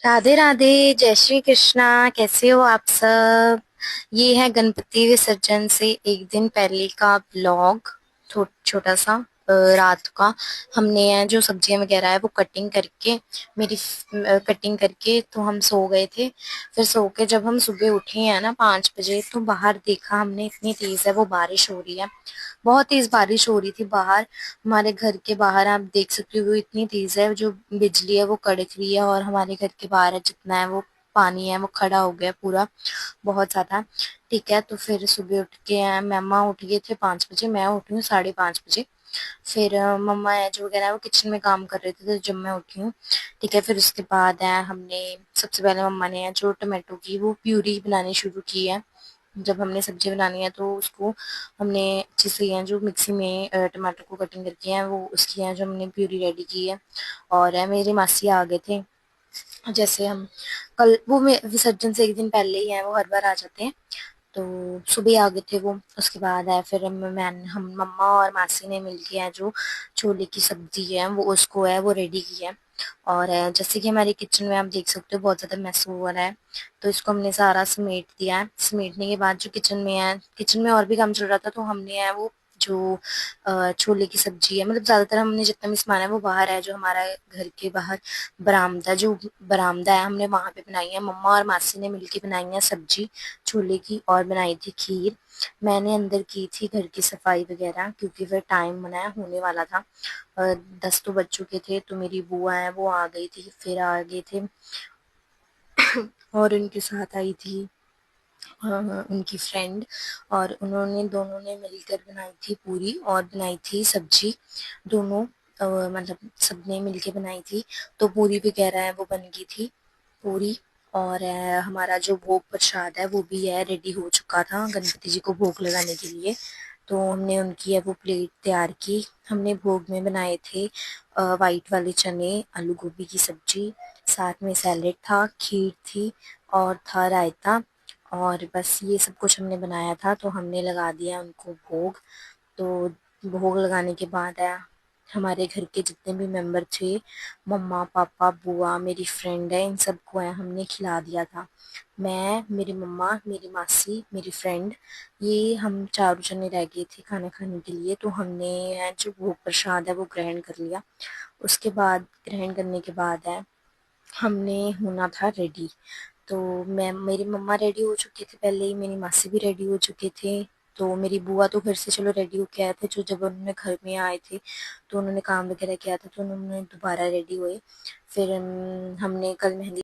राधे राधे, जय श्री कृष्णा। कैसे हो आप सब? ये है गणपति विसर्जन से एक दिन पहले का ब्लॉग। छोटा सा रात का। हमने जो सब्जियां वगैरह है वो कटिंग करके मेरी कटिंग करके तो हम सो गए थे। फिर सो के जब हम सुबह उठे हैं ना 5 बजे, तो बाहर देखा हमने, इतनी तेज है वो बारिश हो रही है। बहुत तेज बारिश हो रही थी बाहर। हमारे घर के बाहर आप देख सकते हो, इतनी तेज है, जो बिजली है वो कड़क रही है, और हमारे घर के बाहर है जितना है वो पानी है वो खड़ा हो गया पूरा, बहुत ज्यादा। ठीक है, तो फिर सुबह उठ के मम्मा उठ गए थे 5 बजे, मैं उठी हूँ 5:30 बजे। फिर मम्मा है जो वगैरह वो किचन में काम कर रहे थे, तो जब मैं उठी हूँ, ठीक है, फिर उसके बाद है हमने सबसे पहले मम्मा ने जो टमाटो की वो प्यूरी बनानी शुरू की है। जब हमने सब्जी बनानी है तो उसको हमने अच्छी से है जो मिक्सी में टमाटर को कटिंग करके है वो उसकी है जो हमने प्यूरी रेडी की है। और है मेरे मासी आ गए थे। जैसे हम कल वो विसर्जन से एक दिन पहले ही है, वो हर बार आ जाते हैं। तो सुबह आ गए थे वो। उसके बाद है फिर हम मम्मा और मासी ने मिलके है जो छोले की सब्जी है वो उसको है वो रेडी की है। और जैसे कि हमारे किचन में आप देख सकते हो बहुत ज्यादा मैस हो रहा है, तो इसको हमने सारा समेट दिया है। समेटने के बाद जो किचन में है, किचन में और भी काम चल रहा था, तो हमने है वो जो छोले की सब्जी है, मतलब ज्यादातर हमने जितना भी सामान है वो बाहर है, जो हमारा घर के बाहर बरामदा है, हमने वहां पे बनाई है। मम्मा और मासी ने मिलके बनाई है सब्जी छोले की, और बनाई थी खीर। मैंने अंदर की थी घर की सफाई वगैरह, क्योंकि फिर टाइम बनाया होने वाला था। 10 तो बज चुके थे, तो मेरी बुआ है वो आ गई थी, फिर आ गए थे और उनके साथ आई थी उनकी फ्रेंड। और उन्होंने दोनों ने मिलकर बनाई थी पूरी और बनाई थी सब्जी। दोनों मतलब सबने मिलके बनाई थी। तो पूरी वगैरह है वो बन गई थी पूरी। और हमारा जो भोग प्रसाद है वो भी है रेडी हो चुका था गणपति जी को भोग लगाने के लिए। तो हमने उनकी है वो प्लेट तैयार की। हमने भोग में बनाए थे वाइट वाले चने, आलू गोभी की सब्जी, साथ में सैलेड था, खीर थी, और था रायता। और बस ये सब कुछ हमने बनाया था, तो हमने लगा दिया उनको भोग। तो भोग लगाने के बाद है हमारे घर के जितने भी मेंबर थे, मम्मा पापा बुआ मेरी फ्रेंड है, इन सबको है हमने खिला दिया था। मैं, मेरी मम्मा, मेरी मासी, मेरी फ्रेंड, ये हम चारों जने रह गए थे खाना खाने के लिए। तो हमने जो भोग प्रसाद है वो ग्रहण कर लिया। उसके बाद ग्रहण करने के बाद है हमने होना था रेडी। तो मैं, मेरी मम्मा रेडी हो चुके थे पहले ही, मेरी मासी भी रेडी हो चुके थे। तो मेरी बुआ तो घर से चलो रेडी होके आए थे, जो जब उन्होंने घर में आए थे तो उन्होंने काम वगैरह किया था, तो उन्होंने दोबारा रेडी हुए। फिर हमने कल मेहंदी